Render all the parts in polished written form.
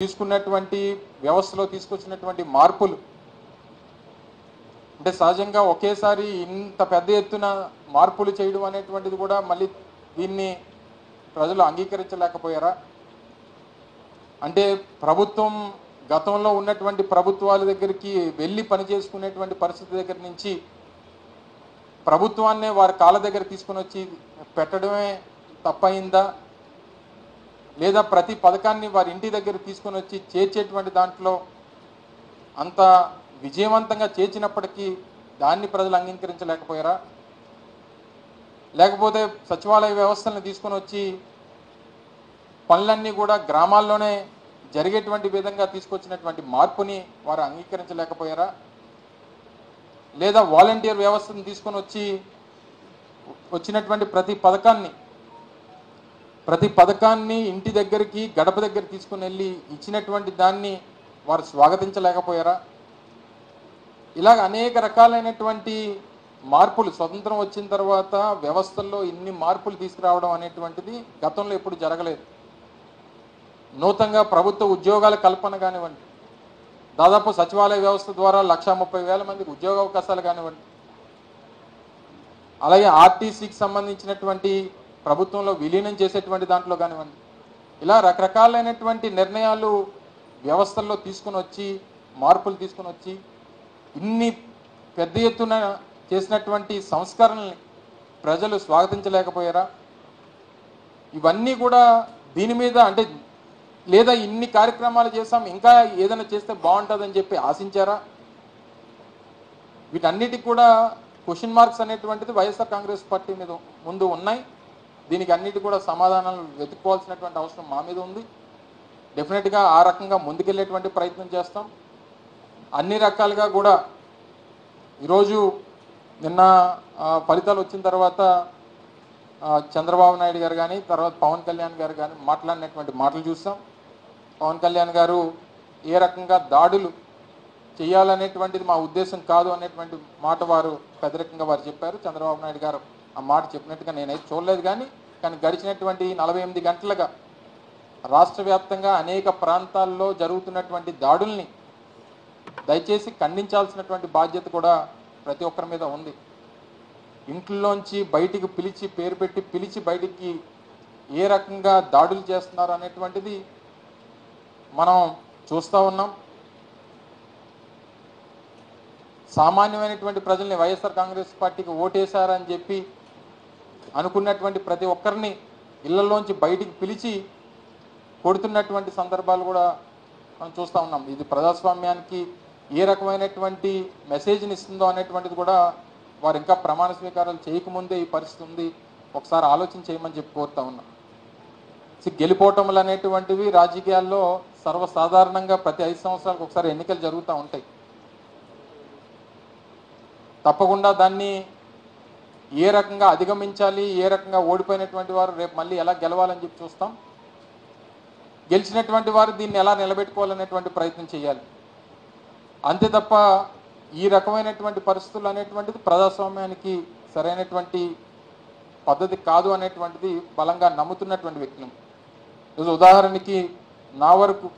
తీసుకున్నటువంటి వ్యవస్థలో తీసుకొచ్చినటువంటి మార్పులు అంటే సహజంగా ఒకేసారి ఇంత పెద్ద ఎత్తున మార్పులు చేయడం అనేటువంటిది కూడా మళ్ళీ దీన్ని ప్రజలు అంగీకరించలేకపోయారా? అంటే ప్రభుత్వం గతంలో ఉన్నటువంటి ప్రభుత్వాల దగ్గరికి వెళ్ళి పనిచేసుకునేటువంటి పరిస్థితి దగ్గర నుంచి ప్రభుత్వాన్నే వారి కాళ్ళ దగ్గర తీసుకొని వచ్చి పెట్టడమే తప్పయిందా, లేదా ప్రతి పథకాన్ని వారి ఇంటి దగ్గర తీసుకొని వచ్చి చేర్చేటువంటి దాంట్లో అంత విజయవంతంగా చేర్చినప్పటికీ దాన్ని ప్రజలు అంగీకరించలేకపోయారా? లేకపోతే సచివాలయ వ్యవస్థలను తీసుకొని వచ్చి పనులన్నీ కూడా గ్రామాల్లోనే జరిగేటువంటి విధంగా తీసుకొచ్చినటువంటి మార్పుని వారు అంగీకరించలేకపోయారా? లేదా వాలంటీర్ వ్యవస్థను తీసుకొని వచ్చి వచ్చినటువంటి ప్రతి పథకాన్ని ఇంటి దగ్గరికి గడప దగ్గర తీసుకుని వెళ్ళి ఇచ్చినటువంటి దాన్ని వారు స్వాగతించలేకపోయారా? ఇలాగ అనేక రకాలైనటువంటి మార్పులు స్వతంత్రం వచ్చిన తర్వాత వ్యవస్థల్లో ఇన్ని మార్పులు తీసుకురావడం అనేటువంటిది గతంలో ఎప్పుడు జరగలేదు. నూతనంగా ప్రభుత్వ ఉద్యోగాల కల్పన కానివ్వండి, దాదాపు సచివాలయ వ్యవస్థ ద్వారా 1,30,000 మందికి ఉద్యోగ అవకాశాలు కానివ్వండి, అలాగే ఆర్టీసీకి సంబంధించినటువంటి ప్రభుత్వంలో విలీనం చేసేటువంటి దాంట్లో కానివ్వండి, ఇలా రకరకాలైనటువంటి నిర్ణయాలు వ్యవస్థల్లో తీసుకుని వచ్చి మార్పులు తీసుకుని వచ్చి ఇన్ని పెద్ద ఎత్తున చేసినటువంటి సంస్కరణల్ని ప్రజలు స్వాగతించలేకపోయారా? ఇవన్నీ కూడా దీని మీద అంటే లేదా ఇన్ని కార్యక్రమాలు చేసాం ఇంకా ఏదైనా చేస్తే బాగుంటుందని చెప్పి ఆశించారా? వీటన్నిటికి కూడా క్వశ్చన్ మార్క్స్ అనేటువంటిది వైఎస్ఆర్ కాంగ్రెస్ పార్టీ మీద ముందు ఉన్నాయి. దీనికి అన్నిటి కూడా సమాధానాలు వెతుక్కోవాల్సినటువంటి అవసరం మా మీద ఉంది. డెఫినెట్గా ఆ రకంగా ముందుకెళ్ళేటువంటి ప్రయత్నం చేస్తాం. అన్ని రకాలుగా కూడా ఈరోజు నిన్న ఫలితాలు వచ్చిన తర్వాత చంద్రబాబు నాయుడు గారు కానీ తర్వాత పవన్ కళ్యాణ్ గారు కానీ మాట్లాడినటువంటి మాటలు చూస్తాం. పవన్ కళ్యాణ్ గారు ఏ రకంగా దాడులు చేయాలనేటువంటిది మా ఉద్దేశం కాదు అనేటువంటి మాట వారు పెద్దరికంగా వారు చెప్పారు. చంద్రబాబు నాయుడు గారు ఆ మాట చెప్పినట్టుగా నేనైతే చూడలేదు. కానీ గడిచినటువంటి 48 గంటలుగా రాష్ట్ర వ్యాప్తంగా అనేక ప్రాంతాల్లో జరుగుతున్నటువంటి దాడుల్ని దయచేసి ఖండించాల్సినటువంటి బాధ్యత కూడా ప్రతి ఒక్కరి మీద ఉంది. ఇంట్లోంచి బయటికి పిలిచి పేరు పెట్టి పిలిచి బయటికి ఏ రకంగా దాడులు చేస్తున్నారు అనేటువంటిది మనం చూస్తూ ఉన్నాం. సామాన్యమైనటువంటి ప్రజల్ని వైఎస్ఆర్ కాంగ్రెస్ పార్టీకి ఓటేశారని చెప్పి అనుకున్నటువంటి ప్రతి ఒక్కరిని ఇళ్లలోంచి బయటికి పిలిచి కొడుతున్నటువంటి సందర్భాలు కూడా మనం చూస్తూ ఉన్నాం. ఇది ప్రజాస్వామ్యానికి ఏ రకమైనటువంటి మెసేజ్ని ఇస్తుందో అనేటువంటిది కూడా వారు ఇంకా ప్రమాణ స్వీకారాలు చేయకముందే ఈ పరిస్థితి ఉంది. ఒకసారి ఆలోచన చేయమని చెప్పి కోరుతా ఉన్నాం. గెలిపోవటములు అనేటువంటివి రాజకీయాల్లో సర్వసాధారణంగా ప్రతి 5 సంవత్సరాలకు ఒకసారి ఎన్నికలు జరుగుతూ ఉంటాయి. తప్పకుండా దాన్ని ఏ రకంగా అధిగమించాలి, ఏ రకంగా ఓడిపోయినటువంటి వారు రేపు మళ్ళీ ఎలా గెలవాలని చెప్పి చూస్తాం. గెలిచినటువంటి వారు దీన్ని ఎలా నిలబెట్టుకోవాలనేటువంటి ప్రయత్నం చేయాలి. అంతే తప్ప ఈ రకమైనటువంటి పరిస్థితులు అనేటువంటిది ప్రజాస్వామ్యానికి సరైనటువంటి పద్ధతి కాదు అనేటువంటిది బలంగా నమ్ముతున్నటువంటి వ్యక్తులు. ఈరోజు ఉదాహరణకి నా వరకు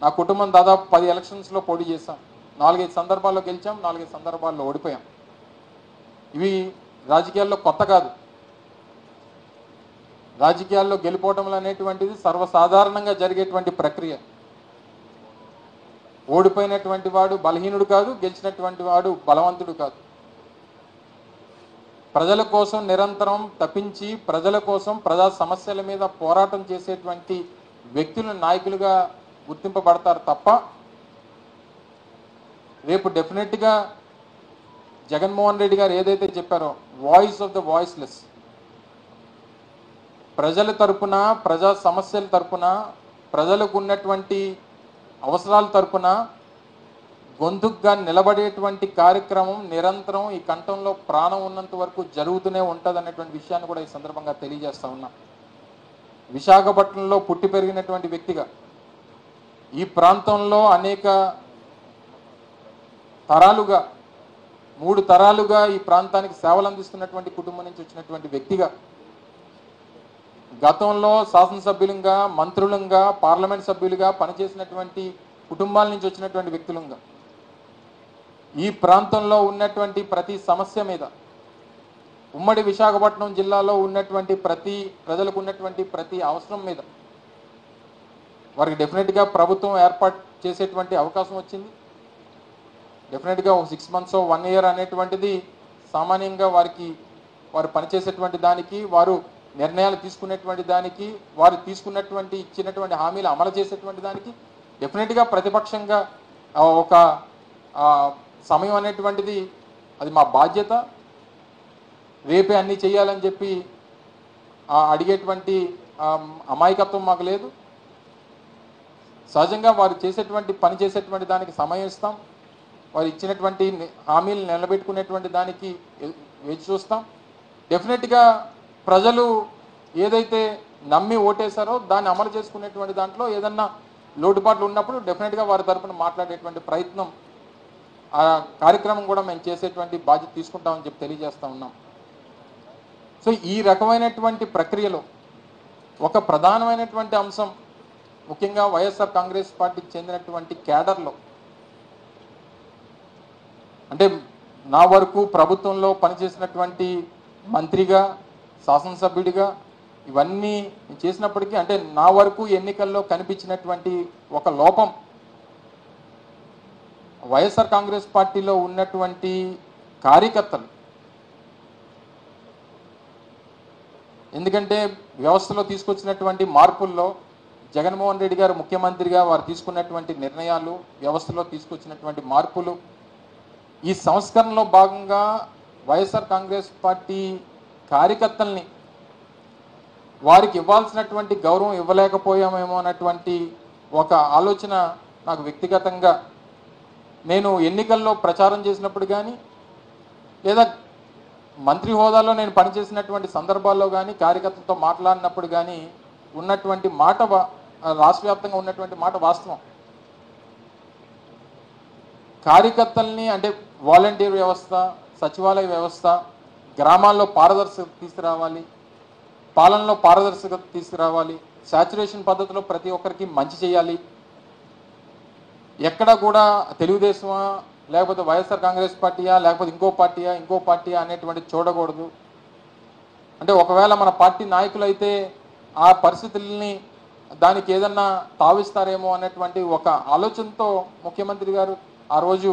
నా కుటుంబం దాదాపు 10 ఎలక్షన్స్లో పోటీ చేశాం. 4-5 సందర్భాల్లో గెలిచాం, 4-5 సందర్భాల్లో ఓడిపోయాం. ఇవి రాజకీయాల్లో కొత్త కాదు. రాజకీయాల్లో గెలిపోవటం అనేటువంటిది సర్వసాధారణంగా జరిగేటువంటి ప్రక్రియ. ఓడిపోయినటువంటి వాడు బలహీనుడు కాదు, గెలిచినటువంటి వాడు బలవంతుడు కాదు. ప్రజల కోసం నిరంతరం తప్పించి ప్రజల కోసం ప్రజా సమస్యల మీద పోరాటం చేసేటువంటి వ్యక్తులు నాయకులుగా గుర్తింపబడతారు తప్ప రేపు డెఫినెట్గా జగన్మోహన్ రెడ్డి గారు ఏదైతే చెప్పారో వాయిస్ ఆఫ్ ద వాయిస్లెస్, ప్రజల తరపున ప్రజా సమస్యల తరపున ప్రజలకు ఉన్నటువంటి అవసరాల తరపున గొంతుగా నిలబడేటువంటి కార్యక్రమం నిరంతరం ఈ కంఠంలో ప్రాణం ఉన్నంత వరకు జరుగుతూనే ఉంటుంది అనేటువంటి విషయాన్ని కూడా ఈ సందర్భంగా తెలియజేస్తా ఉన్నా. విశాఖపట్నంలో పుట్టి పెరిగినటువంటి వ్యక్తిగా ఈ ప్రాంతంలో అనేక తరాలుగా 3 తరాలుగా ఈ ప్రాంతానికి సేవలు అందిస్తున్నటువంటి కుటుంబం నుంచి వచ్చినటువంటి వ్యక్తిగా గతంలో శాసనసభ్యులుగా, మంత్రులుగా, పార్లమెంట్ సభ్యులుగా పనిచేసినటువంటి కుటుంబాల నుంచి వచ్చినటువంటి వ్యక్తులుగా ఈ ప్రాంతంలో ఉన్నటువంటి ప్రతి సమస్య మీద, ఉమ్మడి విశాఖపట్నం జిల్లాలో ఉన్నటువంటి ప్రజలకు ఉన్నటువంటి ప్రతి అవసరం మీద వారికి డెఫినెట్గా ప్రభుత్వం ఏర్పాటు చేసేటువంటి అవకాశం వచ్చింది. డెఫినెట్గా 6 months 1 year అనేటువంటిది సామాన్యంగా వారు పనిచేసేటువంటి దానికి, వారు నిర్ణయాలు తీసుకునేటువంటి దానికి, వారు ఇచ్చినటువంటి హామీలు అమలు చేసేటువంటి దానికి డెఫినెట్గా ప్రతిపక్షంగా ఒక సమయం అనేటువంటిది అది మా బాధ్యత. రేపే అన్నీ చేయాలని చెప్పి అడిగేటువంటి అమాయకత్వం మాకు లేదు. సహజంగా వారు పని చేసేటువంటి దానికి సమయం ఇస్తాం. వారు ఇచ్చినటువంటి హామీలు నిలబెట్టుకునేటువంటి దానికి వేచి చూస్తాం. డెఫినెట్గా ప్రజలు ఏదైతే నమ్మి ఓటేశారో దాన్ని అమలు చేసుకునేటువంటి దాంట్లో ఏదన్నా లోటుపాట్లు ఉన్నప్పుడు డెఫినెట్గా వారి తరఫున మాట్లాడేటువంటి ప్రయత్నం, ఆ కార్యక్రమం కూడా మేము చేసేటువంటి బాధ్యత తీసుకుంటామని చెప్పి తెలియజేస్తూ ఉన్నాం. సో ఈ రకమైనటువంటి ప్రక్రియలో ఒక ప్రధానమైనటువంటి అంశం, ముఖ్యంగా వైఎస్ఆర్ కాంగ్రెస్ పార్టీకి చెందినటువంటి క్యాడర్లో, అంటే నా వరకు ప్రభుత్వంలో పనిచేసినటువంటి మంత్రిగా, శాసనసభ్యుడిగా ఇవన్నీ చేసినప్పటికీ, అంటే నా వరకు ఎన్నికల్లో కనిపించినటువంటి ఒక లోపం వైఎస్ఆర్ కాంగ్రెస్ పార్టీలో ఉన్నటువంటి కార్యకర్తలు. ఎందుకంటే వ్యవస్థలో తీసుకొచ్చినటువంటి మార్పుల్లో జగన్మోహన్ రెడ్డి గారు ముఖ్యమంత్రిగా వారు తీసుకున్నటువంటి నిర్ణయాలు, వ్యవస్థలో తీసుకొచ్చినటువంటి మార్పులు, ఈ సంస్కరణలో భాగంగా వైఎస్ఆర్ కాంగ్రెస్ పార్టీ కార్యకర్తల్ని వారికి ఇవ్వాల్సినటువంటి గౌరవం ఇవ్వలేకపోయామేమో అన్నటువంటి ఒక ఆలోచన నాకు వ్యక్తిగతంగా, నేను ఎన్నికల్లో ప్రచారం చేసినప్పుడు కానీ లేదా మంత్రి హోదాలో నేను పనిచేసినటువంటి సందర్భాల్లో కానీ కార్యకర్తలతో మాట్లాడినప్పుడు కానీ ఉన్నటువంటి మాట, రాష్ట్ర వ్యాప్తంగా ఉన్నటువంటి మాట వాస్తవం. కార్యకర్తల్ని, అంటే వాలంటీర్ వ్యవస్థ, సచివాలయ వ్యవస్థ, గ్రామాల్లో పారదర్శకత తీసుకురావాలి, పాలనలో పారదర్శకత తీసుకురావాలి, శాచురేషన్ పద్ధతిలో ప్రతి ఒక్కరికి మంచి చేయాలి. ఎక్కడ కూడా తెలుగుదేశమా లేకపోతే వైఎస్ఆర్ కాంగ్రెస్ పార్టీయా లేకపోతే ఇంకో పార్టీయా అనేటువంటి చూడకూడదు. అంటే ఒకవేళ మన పార్టీ నాయకులు అయితే ఆ పరిస్థితుల్ని దానికి ఏదన్నా తావిస్తారేమో అనేటువంటి ఒక ఆలోచనతో ముఖ్యమంత్రి గారు ఆ రోజు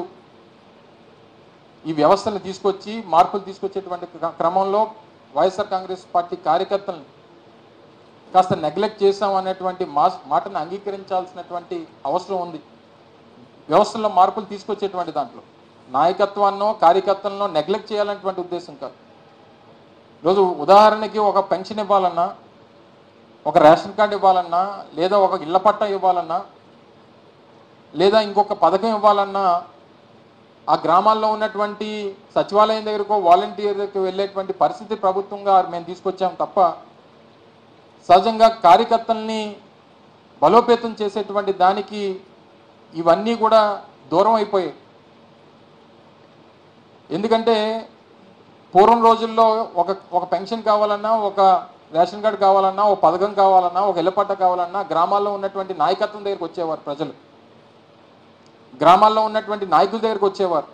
ఈ వ్యవస్థను తీసుకొచ్చి మార్పులు తీసుకొచ్చేటువంటి క్రమంలో వైఎస్ఆర్ కాంగ్రెస్ పార్టీ కార్యకర్తలను కాస్త నెగ్లెక్ట్ చేశాం అనేటువంటి మాటను అంగీకరించాల్సినటువంటి అవసరం ఉంది. వ్యవస్థల్లో మార్పులు తీసుకొచ్చేటువంటి దాంట్లో నాయకత్వాన్నో కార్యకర్తలను నెగ్లెక్ట్ చేయాలనేటువంటి ఉద్దేశం కాదు. ఈరోజు ఉదాహరణకి ఒక పెన్షన్ ఇవ్వాలన్నా, ఒక రేషన్ కార్డు ఇవ్వాలన్నా, లేదా ఒక ఇళ్ల పట్టా ఇవ్వాలన్నా, లేదా ఇంకొక పథకం ఇవ్వాలన్నా ఆ గ్రామాల్లో ఉన్నటువంటి సచివాలయం దగ్గరకో వాలంటీర్ దగ్గరకు వెళ్ళేటువంటి పరిస్థితి ప్రభుత్వంగా మేము తీసుకొచ్చాం తప్ప సహజంగా కార్యకర్తల్ని బలోపేతం చేసేటువంటి దానికి ఇవన్నీ కూడా దూరం అయిపోయాయి. ఎందుకంటే పూర్వం రోజుల్లో ఒక పెన్షన్ కావాలన్నా, ఒక రేషన్ కార్డు కావాలన్నా, ఒక పథకం కావాలన్నా, ఒక ఇళ్లపట్ట కావాలన్నా గ్రామాల్లో ఉన్నటువంటి నాయకత్వం దగ్గరికి వచ్చేవారు ప్రజలు, గ్రామాల్లో ఉన్నటువంటి నాయకుల దగ్గరికి వచ్చేవారు.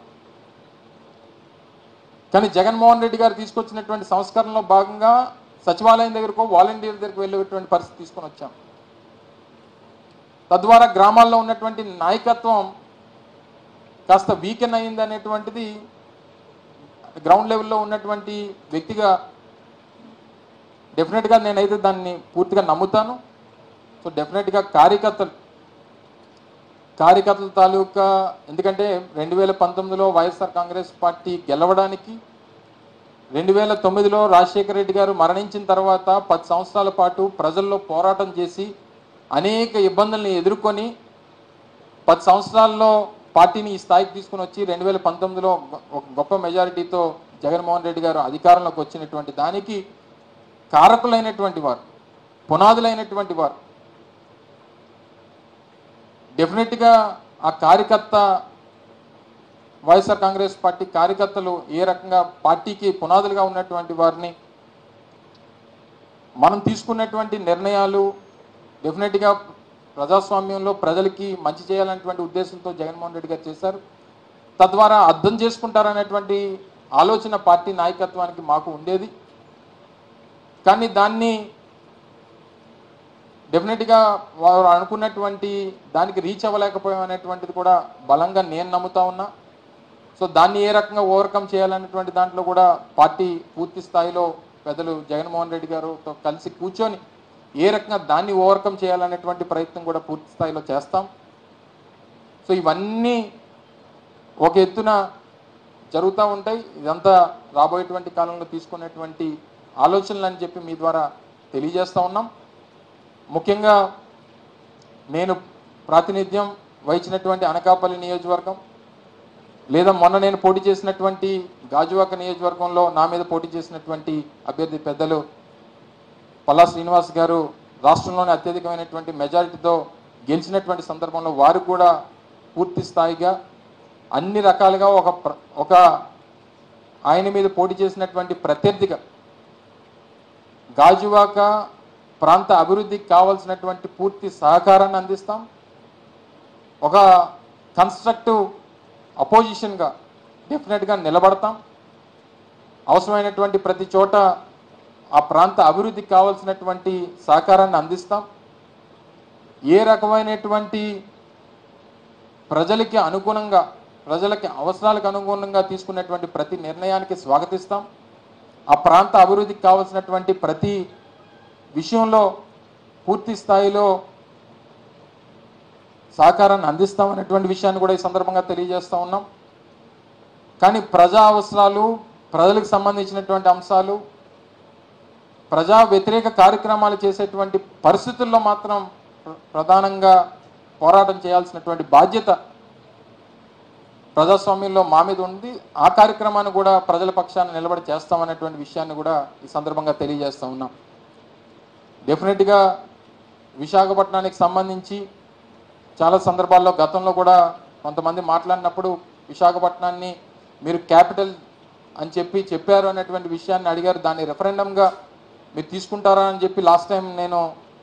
కానీ జగన్మోహన్ రెడ్డి గారు తీసుకొచ్చినటువంటి సంస్కరణలో భాగంగా సచివాలయం దగ్గరకో వాలంటీర్ దగ్గరకు వెళ్ళేటువంటి పరిస్థితి తీసుకొని వచ్చాం. తద్వారా గ్రామాల్లో ఉన్నటువంటి నాయకత్వం కాస్త వీకెన్ అయింది అనేటువంటిది గ్రౌండ్ లెవెల్లో ఉన్నటువంటి వ్యక్తిగా డెఫినెట్గా నేనైతే దాన్ని పూర్తిగా నమ్ముతాను. సో డెఫినెట్గా కార్యకర్తల తాలూకా, ఎందుకంటే 2019లో వైఎస్ఆర్ కాంగ్రెస్ పార్టీ గెలవడానికి 2009లో రాజశేఖర రెడ్డి గారు మరణించిన తర్వాత 10 సంవత్సరాల పాటు ప్రజల్లో పోరాటం చేసి అనేక ఇబ్బందుల్ని ఎదుర్కొని 10 సంవత్సరాల్లో పార్టీని ఈ స్థాయికి తీసుకుని వచ్చి 2019లో ఒక గొప్ప మెజారిటీతో జగన్మోహన్ రెడ్డి గారు అధికారంలోకి వచ్చినటువంటి దానికి కారకులైనటువంటి వారు, పునాదులైనటువంటి వారు. డెఫినెట్గా ఆ కార్యకర్త, వైఎస్ఆర్ కాంగ్రెస్ పార్టీ కార్యకర్తలు ఏ రకంగా పార్టీకి పునాదులుగా ఉన్నటువంటి వారిని మనం తీసుకున్నటువంటి నిర్ణయాలు డెఫినెట్గా ప్రజాస్వామ్యంలో ప్రజలకి మంచి చేయాలనేటువంటి ఉద్దేశంతో జగన్మోహన్ రెడ్డి గారు చేశారు. తద్వారా అర్థం చేసుకుంటారనేటువంటి ఆలోచన పార్టీ నాయకత్వానికి మాకు ఉండేది. కానీ దాన్ని డెఫినెట్గా వారు అనుకున్నటువంటి దానికి రీచ్ అవ్వలేకపోయాం అనేటువంటిది కూడా బలంగా నేను నమ్ముతా ఉన్నా. సో దాన్ని ఏ రకంగా ఓవర్కమ్ చేయాలనేటువంటి దాంట్లో కూడా పార్టీ పూర్తి స్థాయిలో పెద్దలు జగన్మోహన్ రెడ్డి గారితో కలిసి కూర్చొని ఏ రకంగా దాన్ని ఓవర్కమ్ చేయాలనేటువంటి ప్రయత్నం కూడా పూర్తి స్థాయిలో చేస్తాం. సో ఇవన్నీ ఒక ఎత్తున జరుగుతూ ఉంటాయి. ఇదంతా రాబోయేటువంటి కాలంలో తీసుకునేటువంటి ఆలోచనలు అని చెప్పి మీ ద్వారా తెలియజేస్తూ ఉన్నాం. ముఖ్యంగా నేను ప్రాతినిధ్యం వహించినటువంటి అనకాపల్లి నియోజకవర్గం లేదా మొన్న నేను పోటీ చేసినటువంటి గాజువాక నియోజకవర్గంలో నా మీద పోటీ చేసినటువంటి అభ్యర్థి పెద్దలు పల్లా శ్రీనివాస్ గారు రాష్ట్రంలోనే అత్యధికమైనటువంటి మెజారిటీతో గెలిచినటువంటి సందర్భంలో వారు కూడా పూర్తి స్థాయిగా అన్ని రకాలుగా ఒక ఆయన మీద పోటీ చేసినటువంటి ప్రత్యర్థిగా గాజువాక ప్రాంత అభివృద్ధికి కావాల్సినటువంటి పూర్తి సహకారాన్ని అందిస్తాం. ఒక కన్స్ట్రక్టివ్ అపోజిషన్గా డెఫినెట్గా నిలబడతాం. అవసరమైనటువంటి ప్రతి చోట ఆ ప్రాంత అభివృద్ధికి కావాల్సినటువంటి సహకారాన్ని అందిస్తాం. ఏ రకమైనటువంటి ప్రజలకి అనుగుణంగా ప్రజలకి అవసరాలకు అనుగుణంగా తీసుకున్నటువంటి ప్రతి నిర్ణయానికి స్వాగతిస్తాం. ఆ ప్రాంత అభివృద్ధికి కావాల్సినటువంటి ప్రతి విషయంలో పూర్తి స్థాయిలో సహకారాన్ని అందిస్తామనేటువంటి విషయాన్ని కూడా ఈ సందర్భంగా తెలియజేస్తూ ఉన్నాం. కానీ ప్రజా అవసరాలు ప్రజలకు సంబంధించినటువంటి అంశాలు ప్రజా వ్యతిరేక కార్యక్రమాలు చేసేటువంటి పరిస్థితుల్లో మాత్రం ప్రధానంగా పోరాటం చేయాల్సినటువంటి బాధ్యత ప్రజాస్వామ్యంలో మా మీద ఉంది. ఆ కార్యక్రమాన్ని కూడా ప్రజల పక్షాన నిలబడి చేస్తామనేటువంటి విషయాన్ని కూడా ఈ సందర్భంగా తెలియజేస్తూ ఉన్నాం. డెఫినెట్గా విశాఖపట్నానికి సంబంధించి చాలా సందర్భాల్లో గతంలో కూడా కొంతమంది మాట్లాడినప్పుడు విశాఖపట్నాన్ని మీరు క్యాపిటల్ అని చెప్పారు అనేటువంటి విషయాన్ని అడిగారు. దాన్ని రెఫరెండంగా మీరు తీసుకుంటారా అని చెప్పి లాస్ట్ టైం నేను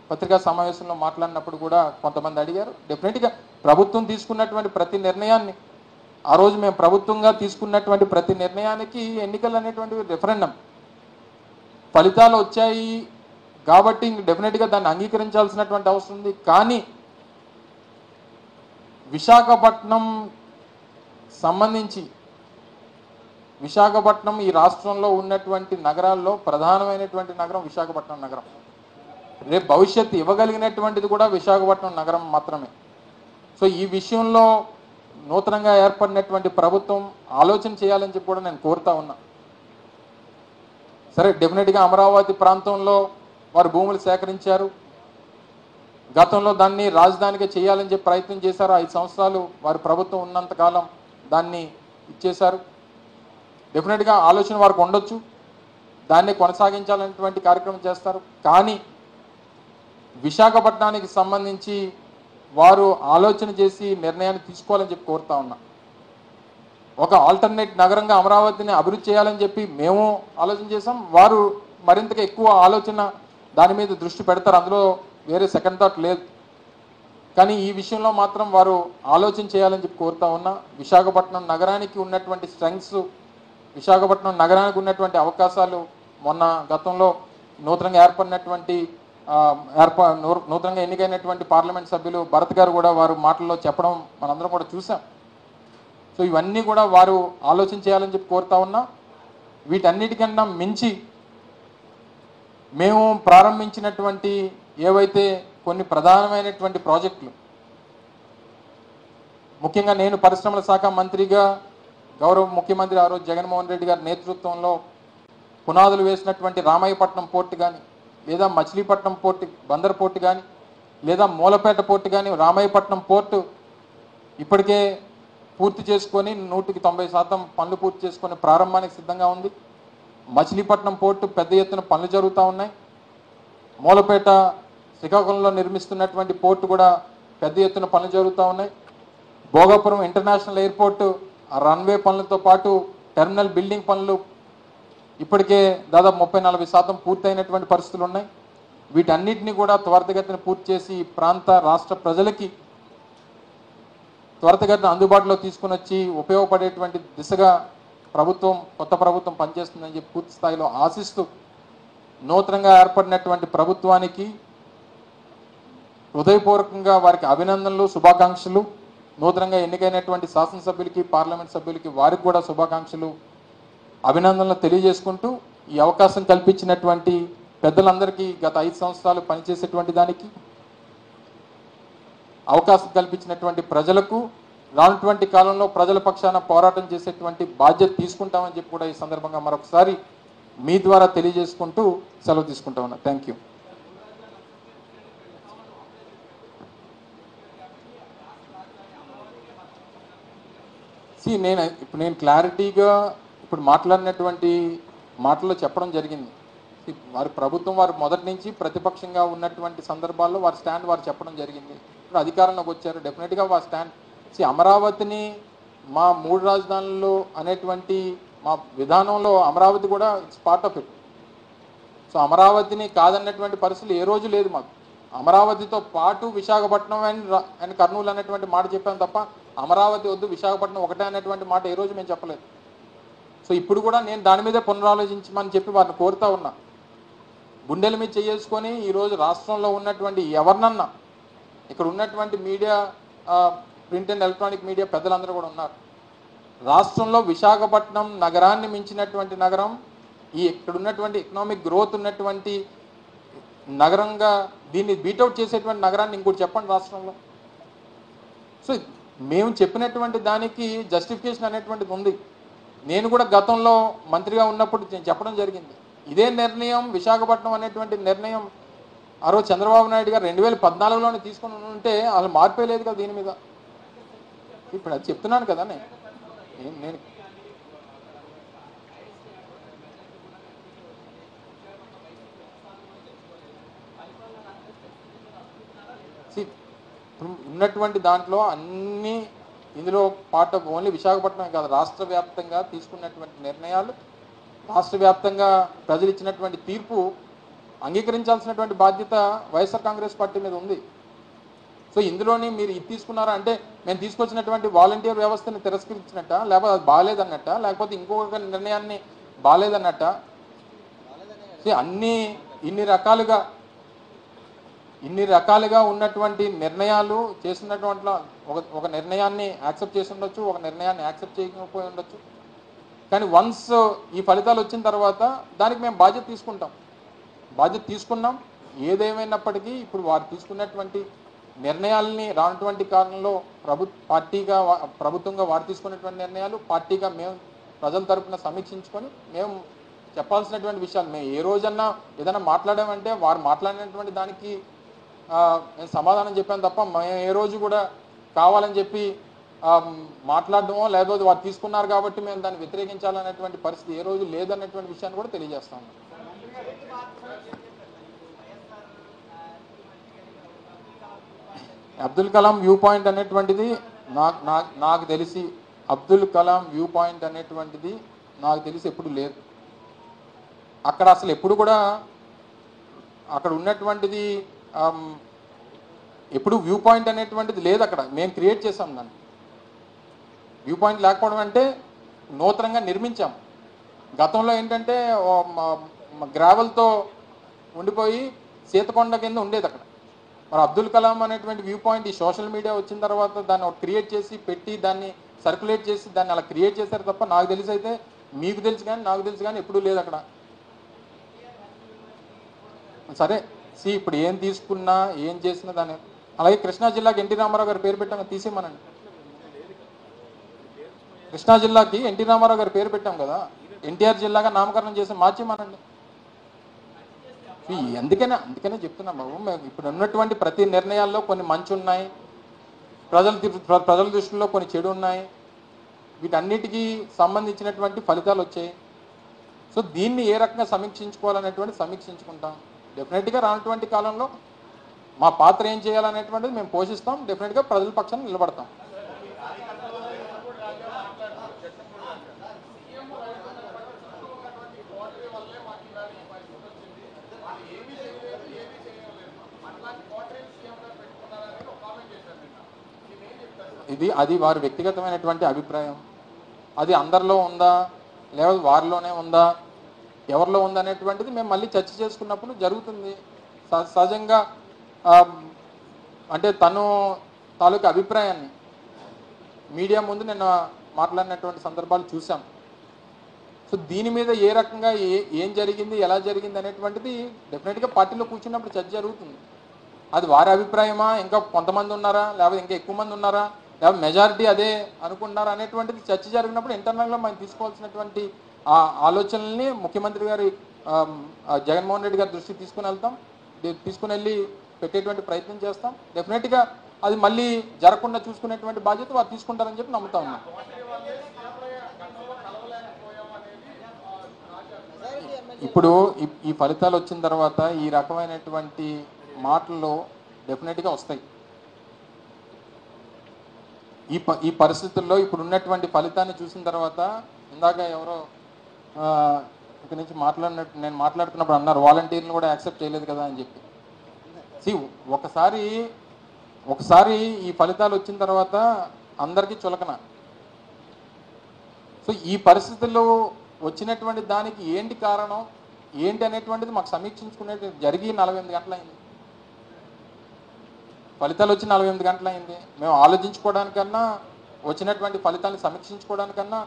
పత్రికా సమావేశంలో మాట్లాడినప్పుడు కూడా కొంతమంది అడిగారు. డెఫినెట్గా ప్రభుత్వం తీసుకున్నటువంటి ప్రతి నిర్ణయాన్ని ఆ రోజు మేము ప్రభుత్వంగా తీసుకున్నటువంటి ప్రతి నిర్ణయానికి ఎన్నికలు అనేటువంటివి రెఫరెండం ఫలితాలు వచ్చాయి కాబట్టి డెఫినెట్గా దాన్ని అంగీకరించాల్సినటువంటి అవసరం ఉంది. కానీ విశాఖపట్నం సంబంధించి విశాఖపట్నం ఈ రాష్ట్రంలో ఉన్నటువంటి నగరాల్లో ప్రధానమైనటువంటి నగరం విశాఖపట్నం నగరం. రేపు భవిష్యత్తు ఇవ్వగలిగినటువంటిది కూడా విశాఖపట్నం నగరం మాత్రమే. సో ఈ విషయంలో నూతనంగా ఏర్పడినటువంటి ప్రభుత్వం ఆలోచన చేయాలని చెప్పి కూడా నేను కోరుతా ఉన్నా. సరే, డెఫినెట్గా అమరావతి ప్రాంతంలో వారు భూములు సేకరించారు. గతంలో దాన్ని రాజధానిగా చేయాలని చెప్పి ప్రయత్నం చేశారు. 5 సంవత్సరాలు వారి ప్రభుత్వం ఉన్నంతకాలం దాన్ని ఇచ్చేశారు. డెఫినెట్గా ఆలోచన వారికి ఉండొచ్చు, దాన్ని కొనసాగించాలనేటువంటి కార్యక్రమం చేస్తారు. కానీ విశాఖపట్నానికి సంబంధించి వారు ఆలోచన చేసి నిర్ణయాన్ని తీసుకోవాలని చెప్పి కోరుతా ఉన్నా. ఒక ఆల్టర్నేట్ నగరంగా అమరావతిని అభివృద్ధి చేయాలని చెప్పి మేము ఆలోచన చేసాం. వారు మరింతగా ఎక్కువ ఆలోచన దాని మీద దృష్టి పెడతారు. అందులో వేరే సెకండ్ థాట్ లేదు. కానీ ఈ విషయంలో మాత్రం వారు ఆలోచన చేయాలని చెప్పి కోరుతా ఉన్నా. విశాఖపట్నం నగరానికి ఉన్నటువంటి స్ట్రెంగ్స్, విశాఖపట్నం నగరానికి ఉన్నటువంటి అవకాశాలు మొన్న గతంలో నూతనంగా ఏర్పడినటువంటి నూతనంగా ఎన్నికైనటువంటి పార్లమెంట్ సభ్యులు భరత్ గారు కూడా వారు మాటల్లో చెప్పడం మనందరం కూడా చూసాం. సో ఇవన్నీ కూడా వారు ఆలోచన చేయాలని చెప్పి కోరుతా ఉన్నా. వీటన్నిటికన్నా మించి మేము ప్రారంభించినటువంటి ఏవైతే కొన్ని ప్రధానమైనటువంటి ప్రాజెక్టులు, ముఖ్యంగా నేను పరిశ్రమల శాఖ మంత్రిగా గౌరవ ముఖ్యమంత్రి ఆ రోజు జగన్మోహన్ రెడ్డి గారి నేతృత్వంలో పునాదులు వేసినటువంటి రామాయపట్నం పోర్టు కానీ, లేదా మచిలీపట్నం పోర్టు బందర్ పోర్టు కానీ, లేదా మూలపేట పోర్టు కానీ, రామాయపట్నం పోర్టు ఇప్పటికే పూర్తి చేసుకొని 190% పనులు పూర్తి చేసుకొని ప్రారంభానికి సిద్ధంగా ఉంది. మచిలీపట్నం పోర్టు పెద్ద ఎత్తున పనులు జరుగుతూ ఉన్నాయి. మూలపేట శ్రీకాకుళంలో నిర్మిస్తున్నటువంటి పోర్టు కూడా పెద్ద ఎత్తున పనులు జరుగుతూ ఉన్నాయి. భోగాపురం ఇంటర్నేషనల్ ఎయిర్పోర్టు రన్వే పనులతో పాటు టెర్మినల్ బిల్డింగ్ పనులు ఇప్పటికే దాదాపు 30-40% పూర్తయినటువంటి పరిస్థితులు ఉన్నాయి. వీటన్నిటిని కూడా త్వరితగతిన పూర్తి చేసి ఈ ప్రాంత రాష్ట్ర ప్రజలకి త్వరితగతిన అందుబాటులో తీసుకుని వచ్చి ఉపయోగపడేటువంటి దిశగా కొత్త ప్రభుత్వం పనిచేస్తుందని చెప్పి పూర్తి స్థాయిలో ఆశిస్తూ నూతనంగా ఏర్పడినటువంటి ప్రభుత్వానికి హృదయపూర్వకంగా వారికి అభినందనలు, శుభాకాంక్షలు. నూతనంగా ఎన్నికైనటువంటి శాసనసభ్యులకి, పార్లమెంట్ సభ్యులకి వారికి కూడా శుభాకాంక్షలు, అభినందనలు తెలియజేసుకుంటూ ఈ అవకాశం కల్పించినటువంటి పెద్దలందరికీ, గత 5 సంవత్సరాలు పనిచేసేటువంటి దానికి అవకాశం కల్పించినటువంటి ప్రజలకు, రానున్నటువంటి కాలంలో ప్రజల పక్షాన పోరాటం చేసేటువంటి బాధ్యత తీసుకుంటామని చెప్పి కూడా ఈ సందర్భంగా మరొకసారి మీ ద్వారా తెలియజేసుకుంటూ సెలవు తీసుకుంటా ఉన్నా. Thank you. నేను క్లారిటీగా ఇప్పుడు మాట్లాడినటువంటి మాటల్లో చెప్పడం జరిగింది. వారి ప్రభుత్వం వారు మొదటి నుంచి ప్రతిపక్షంగా ఉన్నటువంటి సందర్భాల్లో వారి స్టాండ్ వారు చెప్పడం జరిగింది. ఇప్పుడు అధికారంలోకి వచ్చారు, డెఫినెట్గా వారి స్టాండ్ అమరావతిని మా 3 రాజధానులు అనేటువంటి మా విధానంలో అమరావతి కూడా it's part of it. So అమరావతిని కాదన్నటువంటి పరిస్థితులు ఏ రోజు లేదు మాకు. అమరావతితో పాటు విశాఖపట్నం అండ్ కర్నూలు అనేటువంటి మాట చెప్పాను తప్ప అమరావతి వద్దు విశాఖపట్నం ఒకటే అనేటువంటి మాట ఏ రోజు మేము చెప్పలేదు. సో ఇప్పుడు కూడా నేను దాని మీదే పునరాలోచించమని చెప్పి వారిని కోరుతా ఉన్నా. గుండెల మీద చేసుకొని ఈరోజు రాష్ట్రంలో ఉన్నటువంటి ఎవరినన్నా, ఇక్కడ ఉన్నటువంటి media, print and electronic media పెద్దలందరూ కూడా ఉన్నారు. రాష్ట్రంలో విశాఖపట్నం నగరాన్ని మించినటువంటి నగరం, ఇక్కడ ఉన్నటువంటి ఎకనామిక్ గ్రోత్ ఉన్నటువంటి నగరంగా దీన్ని బీటౌట్ చేసేటువంటి నగరాన్ని ఇంకోటి చెప్పండి రాష్ట్రంలో. సో మేము చెప్పినటువంటి దానికి జస్టిఫికేషన్ అనేటువంటిది ఉంది. నేను కూడా గతంలో మంత్రిగా ఉన్నప్పుడు నేను చెప్పడం జరిగింది. ఇదే నిర్ణయం, విశాఖపట్నం అనేటువంటి నిర్ణయం ఆ రోజు చంద్రబాబు నాయుడు గారు 2014లోనే తీసుకుని ఉంటే అసలు మార్పే లేదు కదా దీని మీద. ఇప్పుడు అది చెప్తున్నాను కదా నేను ఉన్నటువంటి దాంట్లో అన్నీ, ఇందులో పార్ట్ ఆఫ్ ఓన్లీ విశాఖపట్నం కాదు, రాష్ట్ర వ్యాప్తంగా తీసుకున్నటువంటి నిర్ణయాలు, రాష్ట్ర వ్యాప్తంగా ప్రజలు ఇచ్చినటువంటి తీర్పు అంగీకరించాల్సినటువంటి బాధ్యత వైఎస్ఆర్ కాంగ్రెస్ పార్టీ మీద ఉంది. సో ఇందులోని మీరు ఇది తీసుకున్నారా అంటే మేము తీసుకొచ్చినటువంటి వాలంటీర్ వ్యవస్థని తిరస్కరించినట్ట, లేకపోతే అది బాగాలేదన్నట్ట, లేకపోతే ఇంకొక నిర్ణయాన్ని బాగాలేదన్నట్ట. సో అన్నీ ఇన్ని రకాలుగా ఉన్నటువంటి నిర్ణయాలు చేసినటువంటి ఒక నిర్ణయాన్ని యాక్సెప్ట్ చేసి ఉండొచ్చు, ఒక నిర్ణయాన్ని యాక్సెప్ట్ చేయకపోయి ఉండొచ్చు. కానీ వన్స్ ఈ ఫలితాలు వచ్చిన తర్వాత దానికి మేము బాధ్యత తీసుకున్నాం. ఏదేమైనప్పటికీ ఇప్పుడు వారు తీసుకున్నటువంటి నిర్ణయాలని రానటువంటి కాలంలో ప్రభుత్వంగా వారు తీసుకున్నటువంటి నిర్ణయాలు పార్టీగా మేము ప్రజల తరపున సమీక్షించుకొని మేము చెప్పాల్సినటువంటి విషయాలు, మేము ఏ రోజన్నా ఏదైనా మాట్లాడామంటే వారు మాట్లాడినటువంటి దానికి నేను సమాధానం చెప్పాను తప్ప మేము ఏ రోజు కూడా కావాలని చెప్పి మాట్లాడడమో లేకపోతే వారు తీసుకున్నారు కాబట్టి మేము దాన్ని వ్యతిరేకించాలనేటువంటి పరిస్థితి ఏ రోజు లేదన్నటువంటి విషయాన్ని కూడా తెలియజేస్తాను. అబ్దుల్ కలాం వ్యూ పాయింట్ అనేటువంటిది నాకు తెలిసి అబ్దుల్ కలాం వ్యూ పాయింట్ అనేటువంటిది నాకు తెలిసి ఎప్పుడు లేదు. అక్కడ అసలు ఎప్పుడు కూడా అక్కడ ఉన్నటువంటిది ఎప్పుడు వ్యూ పాయింట్ అనేటువంటిది లేదు. అక్కడ మేము క్రియేట్ చేసాం దాన్ని. వ్యూ పాయింట్ లేకపోవడం అంటే నూతనంగా నిర్మించాం. గతంలో ఏంటంటే గ్రావెల్తో ఉండిపోయి సీతకొండ కింద ఉండేది అక్కడ. మరి అబ్దుల్ కలాం అనేటువంటి వ్యూ పాయింట్ ఈ సోషల్ మీడియా వచ్చిన తర్వాత దాన్ని క్రియేట్ చేసి పెట్టి దాన్ని సర్క్యులేట్ చేసి దాన్ని అలా క్రియేట్ చేశారు తప్ప నాకు తెలిసి అయితే మీకు తెలుసు కానీ నాకు తెలుసు కానీ ఎప్పుడూ లేదు అక్కడ. సరే ఇప్పుడు ఏం తీసుకున్నా ఏం చేసినా దాన్ని, అలాగే కృష్ణా జిల్లాకి ఎన్టీ రామారావు గారి పేరు పెట్టాం, తీసేయమనండి. కృష్ణా జిల్లాకి ఎన్టీ రామారావు గారి పేరు పెట్టాం కదా, ఎన్టీఆర్ జిల్లాగా నామకరణం చేసి మార్చేమనండి. అందుకనే చెప్తున్నాం బాబు, ఇప్పుడు ఉన్నటువంటి ప్రతి నిర్ణయాల్లో కొన్ని మంచి ఉన్నాయి, ప్రజల దృష్టిలో కొన్ని చెడు ఉన్నాయి, వీటన్నిటికీ సంబంధించినటువంటి ఫలితాలు వచ్చాయి. సో దీన్ని ఏ రకంగా సమీక్షించుకోవాలనేటువంటి సమీక్షించుకుంటాం. డెఫినెట్గా రానటువంటి కాలంలో మా పాత్ర ఏం చేయాలనేటువంటిది మేము పోషిస్తాం. డెఫినెట్గా ప్రజల పక్షాన నిలబడతాం. అది వారి వ్యక్తిగతమైనటువంటి అభిప్రాయం. అది అందరిలో ఉందా లేదా వారిలోనే ఉందా ఎవరిలో ఉందా అనేటువంటిది మేము మళ్ళీ చర్చ చేసుకున్నప్పుడు జరుగుతుంది. సహజంగా అంటే తను తాలూకు అభిప్రాయాన్ని మీడియా ముందు నిన్న మాట్లాడినటువంటి సందర్భాలు చూసాం. సో దీని మీద ఏ రకంగా ఏం జరిగింది ఎలా జరిగింది అనేటువంటిది డెఫినెట్గా పార్టీలో కూర్చున్నప్పుడు చర్చ జరుగుతుంది. అది వారి అభిప్రాయమా, ఇంకా కొంతమంది ఉన్నారా, లేకపోతే ఇంకా ఎక్కువ మంది ఉన్నారా, లేకపోతే మెజారిటీ అదే అనుకుంటున్నారా అనేటువంటిది చర్చ జరిగినప్పుడు ఇంటర్నల్గా మనం తీసుకోవాల్సినటువంటి ఆ ఆలోచనల్ని ముఖ్యమంత్రి గారి జగన్మోహన్ రెడ్డి గారి దృష్టికి తీసుకుని వెళ్ళి పెట్టేటువంటి ప్రయత్నం చేస్తాం. డెఫినెట్గా అది మళ్ళీ జరగకుండా చూసుకునేటువంటి బాధ్యత వారు తీసుకుంటారని చెప్పి నమ్ముతా ఉన్నాం. ఇప్పుడు ఈ ఫలితాలు వచ్చిన తర్వాత ఈ రకమైనటువంటి మాటలు డెఫినెట్గా వస్తాయి. ఈ పరిస్థితుల్లో ఇప్పుడు ఉన్నటువంటి ఫలితాన్ని చూసిన తర్వాత ఇందాక ఎవరో ఇక్కడి నుంచి నేను మాట్లాడుతున్నప్పుడు అన్నారు వాలంటీర్లు కూడా యాక్సెప్ట్ చేయలేదు కదా అని చెప్పి. ఒకసారి ఈ ఫలితాలు వచ్చిన తర్వాత అందరికీ చులకన. సో ఈ పరిస్థితుల్లో వచ్చినటువంటి దానికి ఏంటి కారణం ఏంటి అనేటువంటిది మాకు సమీక్షించుకునే జరిగి 48 గంటలైంది. ఫలితాలు వచ్చి 48 గంటలైంది. మేము ఆలోచించుకోవడానికన్నా వచ్చినటువంటి ఫలితాలను సమీక్షించుకోవడానికన్నా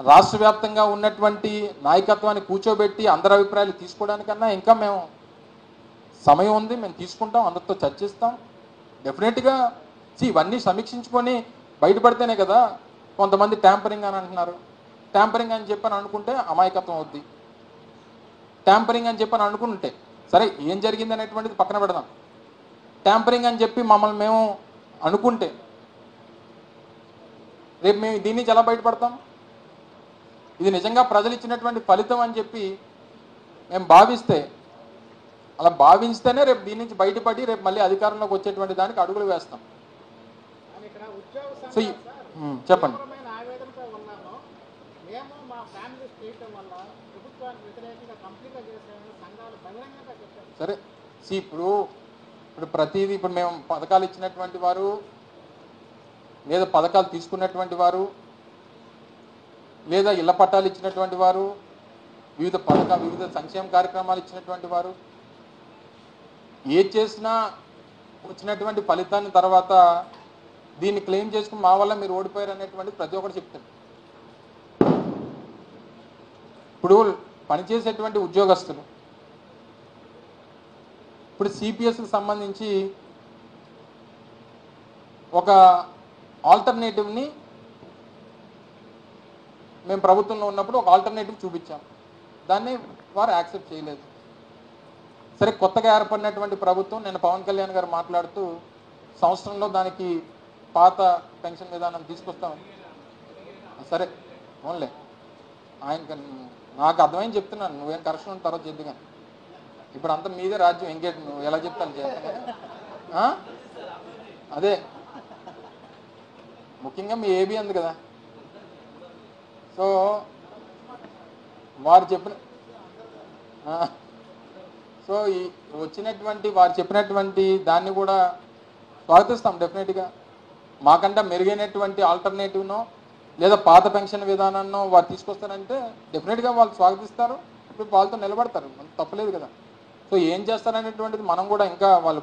రాష్ట్ర వ్యాప్తంగా ఉన్నటువంటి నాయకత్వాన్ని కూర్చోబెట్టి అందరి అభిప్రాయాలు తీసుకోవడానికన్నా ఇంకా మేము సమయం ఉంది. మేము తీసుకుంటాం, అందరితో చర్చిస్తాం. డెఫినెట్గా ఇవన్నీ సమీక్షించుకొని బయటపడితేనే కదా. కొంతమంది ట్యాంపరింగ్ అని అంటున్నారు. ట్యాంపరింగ్ అని చెప్పని అనుకుంటే అమాయకత్వం అవుద్ది. ట్యాంపరింగ్ అని చెప్పని అనుకుంటే సరే ఏం జరిగింది అనేటువంటిది పక్కన పెడదాం. ట్యాంపరింగ్ అని చెప్పి మమ్మల్ని మేము అనుకుంటే రేపు మేము దీని నుంచి ఎలా బయటపడతాం? ఇది నిజంగా ప్రజలు ఇచ్చినటువంటి ఫలితం అని చెప్పి మేము అలా భావిస్తేనే రేపు దీని నుంచి బయటపడి రేపు మళ్ళీ అధికారంలోకి వచ్చేటువంటి దానికి అడుగులు వేస్తాం. సో చెప్పండి. సరే ఇప్పుడు ప్రతిదీ ఇప్పుడు మేము పథకాలు ఇచ్చినటువంటి వారు లేదా పథకాలు తీసుకున్నటువంటి వారు లేదా ఇళ్ల పట్టాలు ఇచ్చినటువంటి వారు వివిధ సంక్షేమ కార్యక్రమాలు ఇచ్చినటువంటి వారు ఏది చేసినా వచ్చినటువంటి ఫలితాన్ని తర్వాత దీన్ని క్లెయిమ్ చేసుకుని మా వల్ల మీరు ఓడిపోయారు అనేటువంటిది ప్రతి ఒక్కరు చెప్తారు. ఇప్పుడు పనిచేసేటువంటి ఉద్యోగస్తులు ఇప్పుడు సిపిఎస్కి సంబంధించి ఒక ఆల్టర్నేటివ్ని మేము ప్రభుత్వంలో ఉన్నప్పుడు ఒక ఆల్టర్నేటివ్ చూపించాం. దాన్ని వారు యాక్సెప్ట్ చేయలేదు. సరే కొత్తగా ఏర్పడినటువంటి ప్రభుత్వం నిన్న పవన్ కళ్యాణ్ గారు మాట్లాడుతూ సంవత్సరంలో దానికి పాత పెన్షన్ విధానం తీసుకొస్తామని. సరే ఓన్లే నాకు అర్థమైంది చెప్తున్నాను. నువ్వేం కరెక్షన్ ఉన్న తర్వాత చెప్దు కానీ ఇప్పుడు అంతా మీదే రాజ్యం. ఇంకేంటి నువ్వు ఎలా చెప్తాను చేస్తాను. అదే ముఖ్యంగా మీ ఏబీ అంది కదా. సో వారు చెప్పినటువంటి దాన్ని కూడా స్వాగతిస్తాం. డెఫినెట్గా మాకంటే మెరుగైనటువంటి ఆల్టర్నేటివ్నో లేదా పాత పెన్షన్ విధానాన్నో వారు తీసుకొస్తారంటే డెఫినెట్గా వాళ్ళు స్వాగతిస్తారు. ఇప్పుడు వాళ్ళతో నిలబడతారు, తప్పలేదు కదా. సో ఏం చేస్తారనేటువంటిది మనం కూడా ఇంకా వాళ్ళు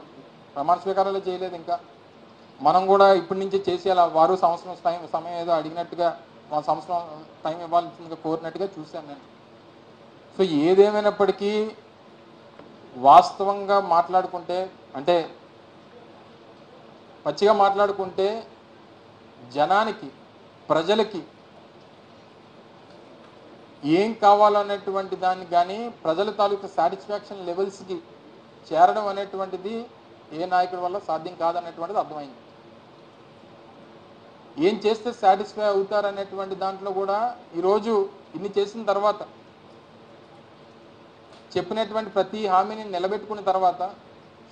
ప్రమాణ స్వీకారాలు చేయలేదు. ఇంకా మనం కూడా ఇప్పటి నుంచి చేసేలా వారు సంవత్సరం సమయం ఏదో అడిగినట్టుగా వాళ్ళ సంవత్సరం టైం ఇవ్వాల్సిందిగా కోరినట్టుగా చూశాను నేను. సో ఏదేమైనప్పటికీ వాస్తవంగా మాట్లాడుకుంటే అంటే పచ్చిగా మాట్లాడుకుంటే జనానికి ప్రజలకి ఏం కావాలనేటువంటి దాన్ని కానీ ప్రజల తాలూకు సాటిస్ఫాక్షన్ లెవెల్స్కి చేరడం అనేటువంటిది ఏ నాయకుడి వల్ల సాధ్యం కాదనేటువంటిది అర్థమైంది. ఏం చేస్తే సాటిస్ఫై అవుతారనేటువంటి దాంట్లో కూడా ఈరోజు ఇన్ని చేసిన తర్వాత చెప్పినటువంటి ప్రతి హామీని నిలబెట్టుకున్న తర్వాత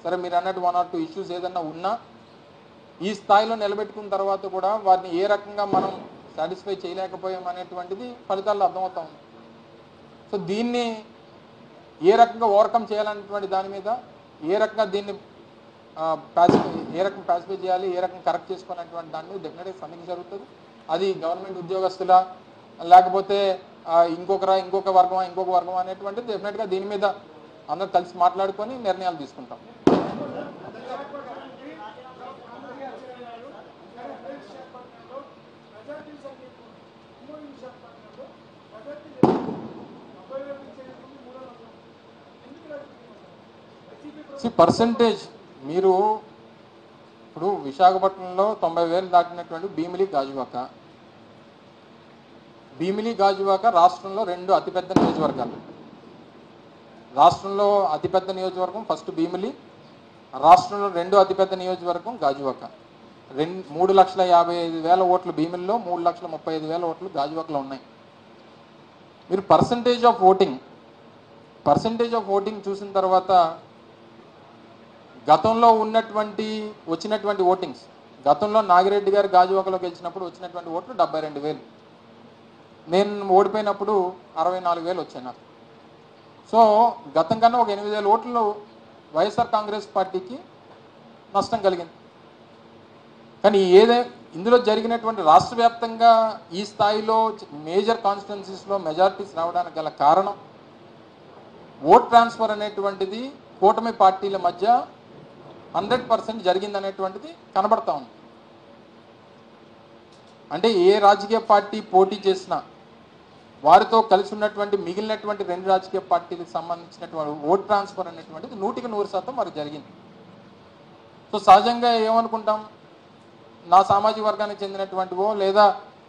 సరే మీరు అన్నట్టు 1 or 2 ఇష్యూస్ ఏదన్నా ఉన్నా ఈ స్థాయిలో నిలబెట్టుకున్న తర్వాత కూడా వారిని ఏ రకంగా మనం సాటిస్ఫై చేయలేకపోయాం అనేటువంటిది ఫలితాల్లో అర్థమవుతా ఉంది. సో దీన్ని ఏ రకంగా ఓవర్కమ్ చేయాలనేటువంటి దాని మీద ఏ రకంగా దీన్ని ఏ రకం పాసిఫై చేయాలి, ఏ రకం కరెక్ట్ చేసుకోవాలనేటువంటి దాని మీద డెఫినెట్గా సమీక్ష జరుగుతుంది. అది గవర్నమెంట్ ఉద్యోగస్తుల లేకపోతే ఇంకొక వర్గం అనేటువంటిది డెఫినెట్గా దీని మీద అందరూ కలిసి మాట్లాడుకొని నిర్ణయాలు తీసుకుంటాం. పర్సంటేజ్ మీరు ఇప్పుడు విశాఖపట్నంలో 90,000 దాటినటువంటి భీమిలి గాజువాక రాష్ట్రంలో 2 అతిపెద్ద నియోజకవర్గాలు. రాష్ట్రంలో అతిపెద్ద నియోజకవర్గం ఫస్ట్ భీమిలి, రాష్ట్రంలో 2 అతిపెద్ద నియోజకవర్గం గాజువాక. 3,55,000 ఓట్లు భీమిలిలో, 3,35,000 ఓట్లు గాజువాకలో ఉన్నాయి. మీరు పర్సంటేజ్ ఆఫ్ ఓటింగ్ చూసిన తర్వాత గతంలో వచ్చినటువంటి ఓటింగ్స్, గతంలో నాగిరెడ్డి గారు గాజువాకలో గెలిచినప్పుడు వచ్చినటువంటి ఓట్లు 72,000, నేను ఓడిపోయినప్పుడు 64,000 వచ్చాయి నాకు. సో గతం కన్నా ఒక 8,000 ఓట్లు వైఎస్ఆర్ కాంగ్రెస్ పార్టీకి నష్టం కలిగింది. కానీ ఇందులో జరిగినటువంటి రాష్ట్ర వ్యాప్తంగా ఈ స్థాయిలో మేజర్ కాన్స్టిట్యున్సీస్లో మెజారిటీస్ రావడానికి గల కారణం ఓట్ ట్రాన్స్ఫర్ అనేటువంటిది కూటమి పార్టీల మధ్య 100% జరిగిందనేటువంటిది కనబడతా ఉంది. అంటే ఏ రాజకీయ పార్టీ పోటీ చేసినా వారితో కలిసి ఉన్నటువంటి మిగిలినటువంటి 2 రాజకీయ పార్టీలకు సంబంధించినటువంటి ఓట్ ట్రాన్స్ఫర్ అనేటువంటిది 100% మరి జరిగింది. సో సహజంగా ఏమనుకుంటాం, నా సామాజిక వర్గానికి చెందినటువంటివో లేదా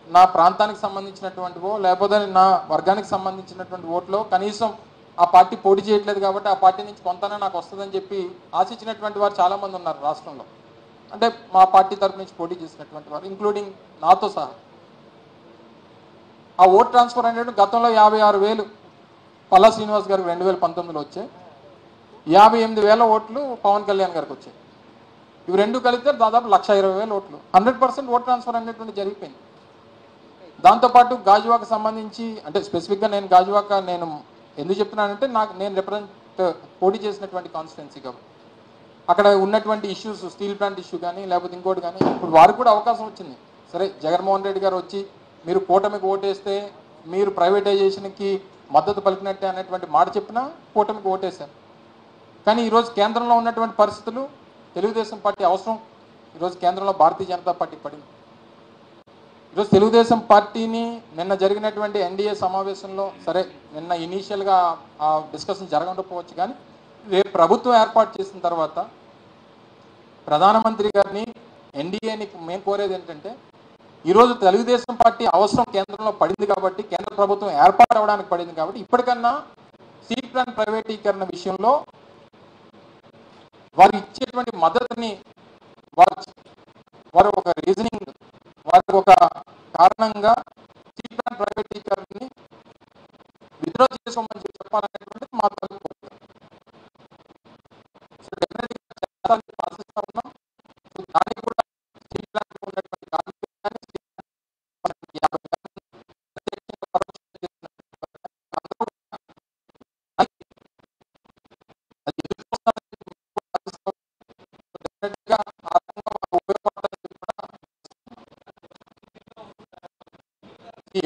నా ప్రాంతానికి సంబంధించినటువంటివో లేకపోతే నా వర్గానికి సంబంధించినటువంటి ఓట్లో కనీసం ఆ పార్టీ పోటీ చేయట్లేదు కాబట్టి ఆ పార్టీ నుంచి కొంతనే నాకు వస్తుందని చెప్పి ఆశించినటువంటి వారు చాలామంది ఉన్నారు రాష్ట్రంలో. అంటే మా పార్టీ తరఫు నుంచి పోటీ చేసినటువంటి వారు, ఇంక్లూడింగ్ నాతో సహా. ఆ ఓట్ ట్రాన్స్ఫర్ అనేది గతంలో 56,000 పల్లా శ్రీనివాస్ గారికి 2019లో వచ్చాయి, 58,000 ఓట్లు పవన్ కళ్యాణ్ గారికి వచ్చాయి. ఇవి 2 కలిపితే దాదాపు 1,20,000 ఓట్లు. 100% ఓట్ ట్రాన్స్ఫర్ అనేటువంటి జరిగిపోయింది. దాంతోపాటు గాజువాక సంబంధించి అంటే స్పెసిఫిక్గా నేను గాజువాక నేను ఎందుకు చెప్తున్నానంటే నేను పోటీ చేసినటువంటి కాన్స్టిట్యున్సీ కాబట్టి అక్కడ ఉన్నటువంటి ఇష్యూస్, స్టీల్ ప్లాంట్ ఇష్యూ కానీ లేకపోతే ఇంకోటి కానీ, ఇప్పుడు వారికి కూడా అవకాశం వచ్చింది. సరే జగన్మోహన్ రెడ్డి గారు వచ్చి మీరు కూటమికి ఓటేస్తే మీరు ప్రైవేటైజేషన్కి మద్దతు పలికినట్టే అనేటువంటి మాట చెప్పినా కూటమికి ఓటేశారు. కానీ ఈరోజు కేంద్రంలో ఉన్నటువంటి పరిస్థితులు తెలుగుదేశం పార్టీ అవసరం. ఈరోజు కేంద్రంలో భారతీయ జనతా పార్టీ పడింది. ఈరోజు తెలుగుదేశం పార్టీని నిన్న జరిగినటువంటి ఎన్డీఏ సమావేశంలో, సరే నిన్న ఇనీషియల్గా ఆ డిస్కషన్ జరగకపోవచ్చు, కానీ రేపు ప్రభుత్వం ఏర్పాటు చేసిన తర్వాత ప్రధానమంత్రి గారిని ఎన్డీఏని మేము కోరేది ఏంటంటే, ఈరోజు తెలుగుదేశం పార్టీ అవసరం కేంద్రంలో పడింది కాబట్టి, కేంద్ర ప్రభుత్వం ఏర్పాటు అవ్వడానికి పడింది కాబట్టి ఇప్పటికన్నా స్టీల్ ప్లాంట్ ప్రైవేటీకరణ విషయంలో వారు ఇచ్చేటువంటి మద్దతుని వారు ఒక రీజనింగ్, వారికి ఒక కారణంగా స్టీల్ ప్లాంట్ ప్రైవేటీకరణని విత్డ్రా చేసుకోమని చెప్పాలనేటువంటిది మా తరపు. ఆశిస్తా ఉన్నాం. దానికి కూడా స్టీల్ ప్లాంట్ ఉన్నటువంటి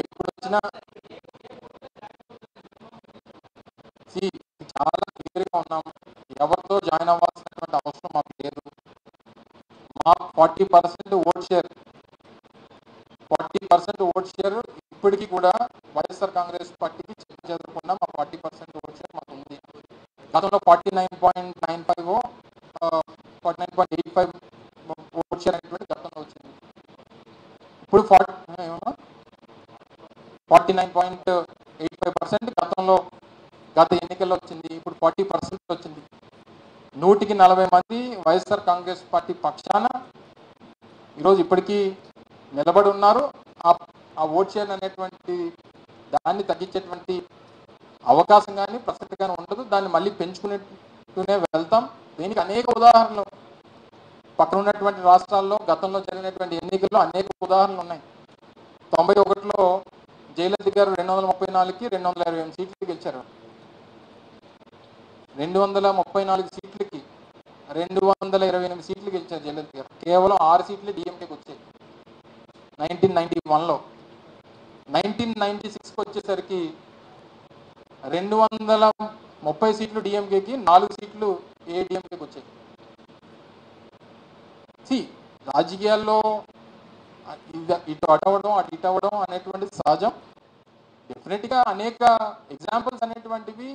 ఎప్పుడు వచ్చినా చాలా క్లియర్గా ఉన్నాం. ఎవరితో జాయిన్ అవ్వాల్సినటువంటి అవసరం మాకు లేదు. మా 40% ఓట్ షేర్ ఇప్పటికీ కూడా వైఎస్ఆర్ కాంగ్రెస్ పార్టీకి చెదరకుండా మా 40% ఓట్ షేర్ మాకు ఉంది. గతంలో 49.95 49.85 ఓట్ షేర్ అనేటువంటి గతంలో వచ్చింది. ఇప్పుడు 49.85% గతంలో గత ఎన్నికల్లో వచ్చింది. ఇప్పుడు 40% వచ్చింది. 140 మంది వైఎస్ఆర్ కాంగ్రెస్ పార్టీ పక్షాన ఈరోజు ఇప్పటికీ నిలబడి ఉన్నారు. ఆ ఓట్ షేర్ అనేటువంటి దాన్ని తగ్గించేటువంటి అవకాశం కానీ ప్రసక్తి కానీ ఉండదు. దాన్ని మళ్ళీ పెంచుకునేటూనే వెళ్తాం. దీనికి అనేక ఉదాహరణలు పక్కన ఉన్నటువంటి రాష్ట్రాల్లో గతంలో జరిగినటువంటి ఎన్నికల్లో అనేక ఉదాహరణలు ఉన్నాయి. 91లో జయలలిత గారు 234కి 228 సీట్లు గెలిచారు. 234 సీట్లకి 228 సీట్లు గెలిచారు జయలలిత గారు. కేవలం 6 సీట్లు డిఎంకేకి వచ్చాయి 1991లో. 1996కి వచ్చేసరికి 230 సీట్లు డిఎంకేకి, 4 సీట్లు ఏడీఎంకేకి వచ్చాయి. రాజకీయాల్లో ఇటు అటవడం అటు ఇటు అవ్వడం అనేటువంటిది సహజం. డెఫినెట్గా అనేక ఎగ్జాంపుల్స్ అనేటువంటివి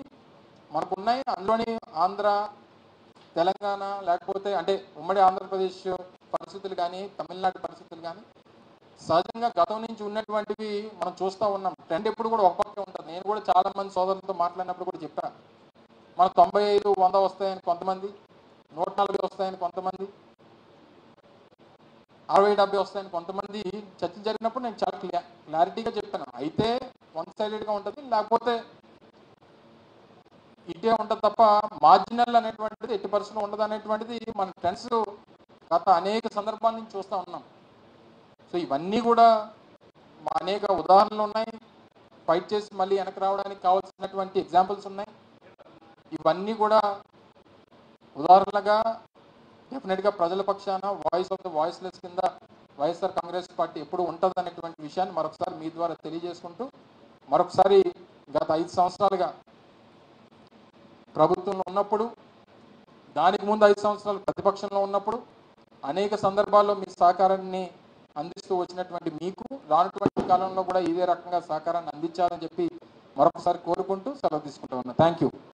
మనకున్నాయి. అందులోని ఆంధ్ర, తెలంగాణ, లేకపోతే అంటే ఉమ్మడి ఆంధ్రప్రదేశ్ పరిస్థితులు కానీ, తమిళనాడు పరిస్థితులు కానీ సహజంగా గతం నుంచి ఉన్నటువంటివి మనం చూస్తూ ఉన్నాం. ట్రెండ్ ఎప్పుడు కూడా ఒక పక్కే ఉంటుంది. నేను కూడా చాలా మంది సోదరులతో మాట్లాడినప్పుడు కూడా చెప్పాను, మన 95, 100 వస్తాయని కొంతమంది, 140 వస్తాయని కొంతమంది, 60, 70 వస్తాయని కొంతమంది చర్చ జరిగినప్పుడు నేను చాలా క్లారిటీగా చెప్పాను. అయితే వన్ సైడెడ్గా ఉంటుంది, లేకపోతే ఇటే ఉంటుంది తప్ప మార్జినల్ అనేటువంటిది ఎట్టి పరిస్థితుల్లో ఉండదు అనేటువంటిది మన ట్రెండ్స్ గత అనేక సందర్భాల నుంచి చూస్తూ ఉన్నాం. సో ఇవన్నీ కూడా అనేక ఉదాహరణలు ఉన్నాయి. ఫైట్ చేసి మళ్ళీ వెనక్కి రావడానికి కావాల్సినటువంటి ఎగ్జాంపుల్స్ ఉన్నాయి. ఇవన్నీ కూడా ఉదాహరణగా డెఫినెట్గా ప్రజల పక్షాన వాయిస్ ఆఫ్ ద వాయిస్లెస్ కింద వైఎస్ఆర్ కాంగ్రెస్ పార్టీ ఎప్పుడు ఉంటుంది అనేటువంటి విషయాన్ని మరొకసారి మీ ద్వారా తెలియజేసుకుంటూ, మరొకసారి గత 5 సంవత్సరాలుగా ప్రభుత్వంలో ఉన్నప్పుడు, దానికి ముందు 5 సంవత్సరాలు ప్రతిపక్షంలో ఉన్నప్పుడు అనేక సందర్భాల్లో మీ సహకారాన్ని అందిస్తూ వచ్చినటువంటి మీకు రానటువంటి కాలంలో కూడా ఇదే రకంగా సహకారాన్ని అందించాలని చెప్పి మరొకసారి కోరుకుంటూ సెలవు తీసుకుంటూ ఉన్నా. Thank you.